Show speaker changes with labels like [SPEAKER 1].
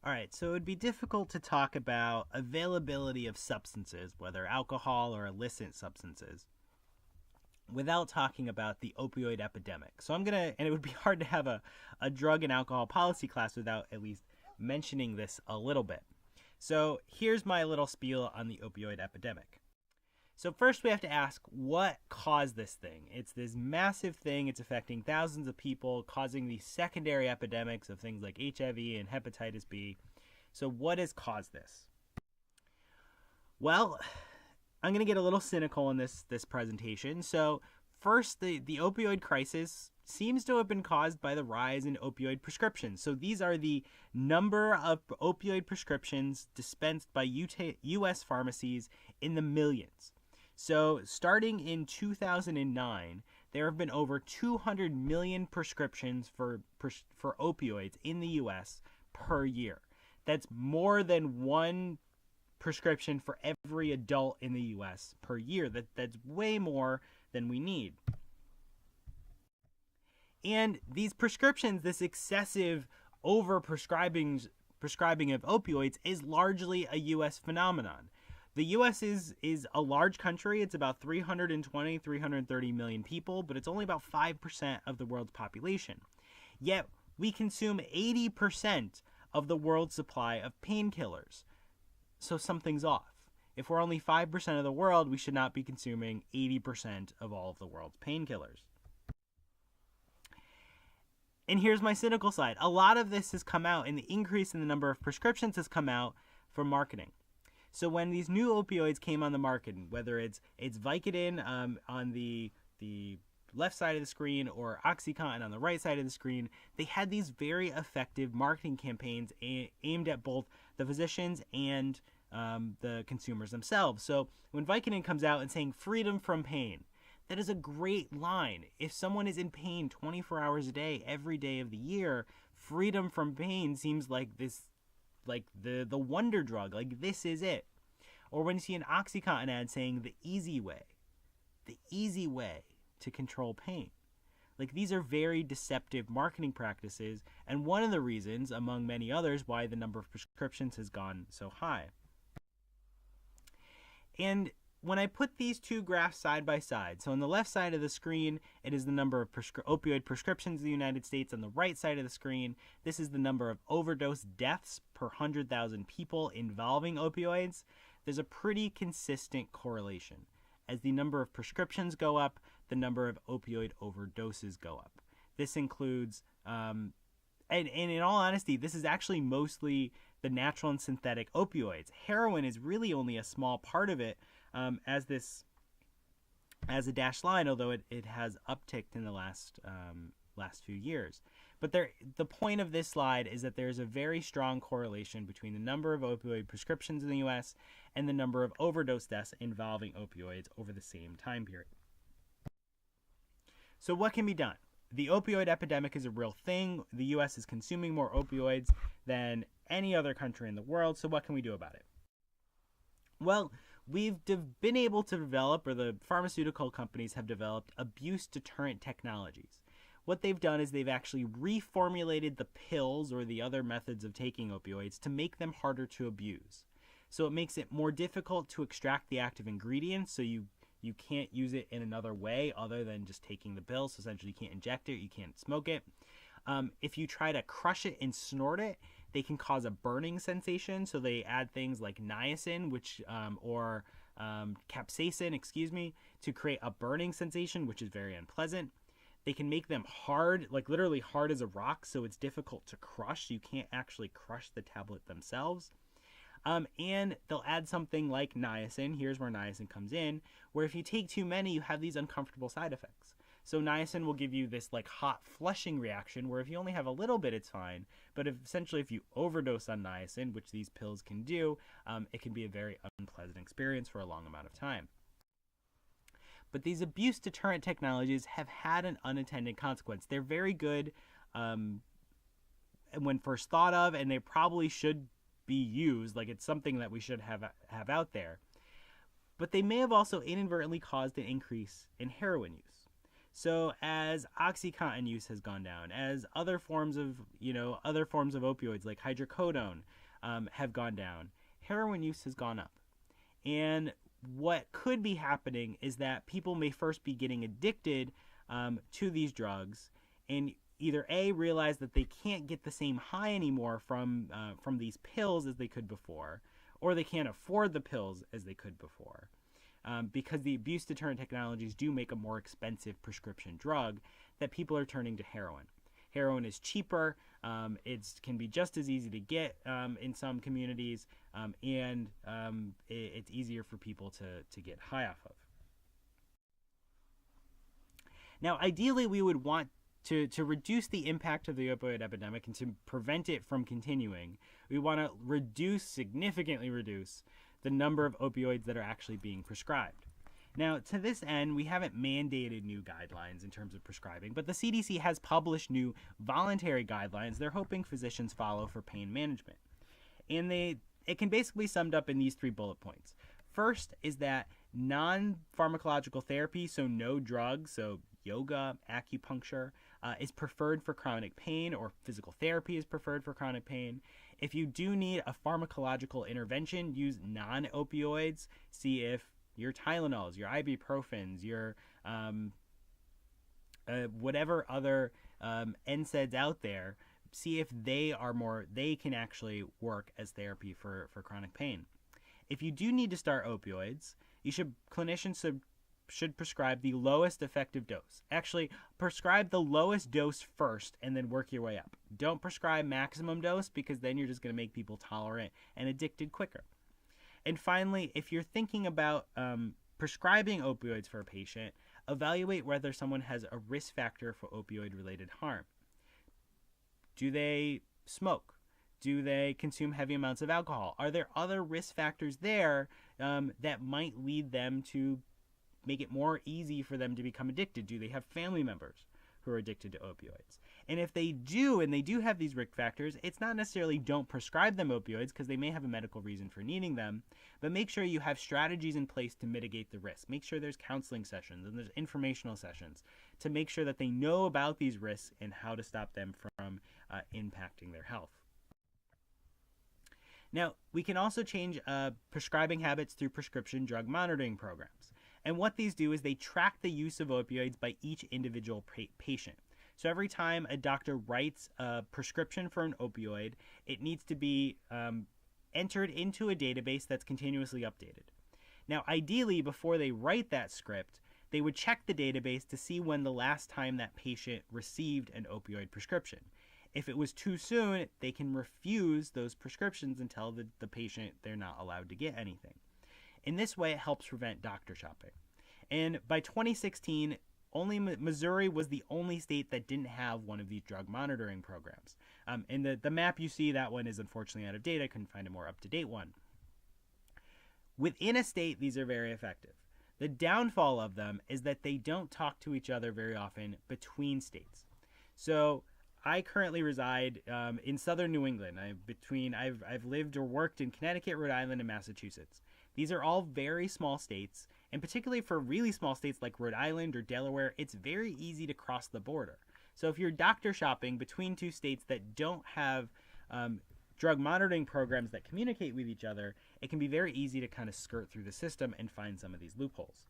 [SPEAKER 1] All right, so it would be difficult to talk about availability of substances, whether alcohol or illicit substances, without talking about the opioid epidemic. So and it would be hard to have a drug and alcohol policy class without at least mentioning this a little bit. So here's my little spiel on the opioid epidemic. So first we have to ask, what caused this thing? It's this massive thing. It's affecting thousands of people, causing these secondary epidemics of things like HIV and hepatitis B. So what has caused this? Well, I'm going to get a little cynical in this presentation. So first, the opioid crisis seems to have been caused by the rise in opioid prescriptions. So these are the number of opioid prescriptions dispensed by U.S. pharmacies in the millions. So starting in 2009, there have been over 200 million prescriptions for opioids in the U.S. per year. That's more than one prescription for every adult in the U.S. per year. That's way more than we need. And these prescriptions, this excessive prescribing of opioids, is largely a U.S. phenomenon. The U.S. is a large country. It's about 330 million people, but it's only about 5% of the world's population. Yet, we consume 80% of the world's supply of painkillers. So something's off. If we're only 5% of the world, we should not be consuming 80% of all of the world's painkillers. And here's my cynical side. A lot of this has come out, and the increase in the number of prescriptions has come out from marketing. So when these new opioids came on the market, whether it's Vicodin on the left side of the screen or OxyContin on the right side of the screen, they had these very effective marketing campaigns aimed at both the physicians and the consumers themselves. So when Vicodin comes out and saying freedom from pain, that is a great line. If someone is in pain 24 hours a day, every day of the year, freedom from pain seems like this, like the wonder drug, like this is it. Or when you see an OxyContin ad saying the easy way to control pain. Like, these are very deceptive marketing practices, and one of the reasons, among many others, why the number of prescriptions has gone so high. And when I put these two graphs side by side, so on the left side of the screen, it is the number of opioid prescriptions in the United States. On the right side of the screen, this is the number of overdose deaths per 100,000 people involving opioids. There's a pretty consistent correlation. As the number of prescriptions go up, the number of opioid overdoses go up. This includes, and in all honesty, this is actually mostly the natural and synthetic opioids. Heroin is really only a small part of it, as a dashed line, although it has upticked in the last few years. But the point of this slide is that there's a very strong correlation between the number of opioid prescriptions in the U.S. and the number of overdose deaths involving opioids over the same time period. So what can be done? The opioid epidemic is a real thing. The U.S. is consuming more opioids than any other country in the world, so what can we do about it? Well, we've been able to develop, or the pharmaceutical companies have developed, abuse deterrent technologies. What they've done is they've actually reformulated the pills or the other methods of taking opioids to make them harder to abuse. So it makes it more difficult to extract the active ingredients, so you can't use it in another way other than just taking the pill. So essentially you can't inject it, you can't smoke it. If you try to crush it and snort it, they can cause a burning sensation. So they add things like niacin, or capsaicin, to create a burning sensation, which is very unpleasant. They can make them hard, like literally hard as a rock, so it's difficult to crush. You can't actually crush the tablet themselves. And they'll add something like niacin. Here's where niacin comes in, where if you take too many, you have these uncomfortable side effects. So niacin will give you this like hot flushing reaction, where if you only have a little bit, it's fine. But essentially if you overdose on niacin, which these pills can do, it can be a very unpleasant experience for a long amount of time. But these abuse deterrent technologies have had an unintended consequence. They're very good when first thought of, and they probably should be used. Like, it's something that we should have out there. But they may have also inadvertently caused an increase in heroin use. So as OxyContin use has gone down, as other forms of opioids like hydrocodone have gone down, heroin use has gone up. And what could be happening is that people may first be getting addicted to these drugs, and either A, realize that they can't get the same high anymore from these pills as they could before, or they can't afford the pills as they could before. Because the abuse deterrent technologies do make a more expensive prescription drug, that people are turning to heroin. Heroin is cheaper, it can be just as easy to get in some communities, and it's easier for people to get high off of. Now, ideally, we would want to reduce the impact of the opioid epidemic and to prevent it from continuing. We want to significantly reduce the number of opioids that are actually being prescribed. Now, to this end, we haven't mandated new guidelines in terms of prescribing, but the CDC has published new voluntary guidelines they're hoping physicians follow for pain management. And it can basically be summed up in these 3 bullet points. First is that non-pharmacological therapy, so no drugs, so yoga, acupuncture, is preferred for chronic pain, or physical therapy is preferred for chronic pain. If you do need a pharmacological intervention, use non-opioids. See if your Tylenols, your ibuprofens, your whatever other NSAIDs out there, see if they can actually work as therapy for chronic pain. If you do need to start opioids, clinicians should prescribe the lowest effective dose. Actually, prescribe the lowest dose first and then work your way up. Don't prescribe maximum dose, because then you're just going to make people tolerant and addicted quicker. And finally, if you're thinking about prescribing opioids for a patient, evaluate whether someone has a risk factor for opioid-related harm. Do they smoke? Do they consume heavy amounts of alcohol? Are there other risk factors there that might lead them to make it more easy for them to become addicted? Do they have family members who are addicted to opioids? And if they do, and they do have these risk factors, it's not necessarily don't prescribe them opioids, because they may have a medical reason for needing them, but make sure you have strategies in place to mitigate the risk. Make sure there's counseling sessions and there's informational sessions to make sure that they know about these risks and how to stop them from impacting their health. Now, we can also change prescribing habits through prescription drug monitoring programs. And what these do is they track the use of opioids by each individual patient. So every time a doctor writes a prescription for an opioid, it needs to be entered into a database that's continuously updated. Now, ideally, before they write that script, they would check the database to see when the last time that patient received an opioid prescription. If it was too soon, they can refuse those prescriptions and tell the patient they're not allowed to get anything. In this way, it helps prevent doctor shopping. And by 2016, only Missouri was the only state that didn't have one of these drug monitoring programs. And the map you see, that one is unfortunately out of date. I couldn't find a more up-to-date one. Within a state, these are very effective. The downfall of them is that they don't talk to each other very often between states. So I currently reside in southern New England. I've lived or worked in Connecticut, Rhode Island, and Massachusetts. These are all very small states, and particularly for really small states like Rhode Island or Delaware, it's very easy to cross the border. So if you're doctor shopping between 2 states that don't have drug monitoring programs that communicate with each other, it can be very easy to kind of skirt through the system and find some of these loopholes.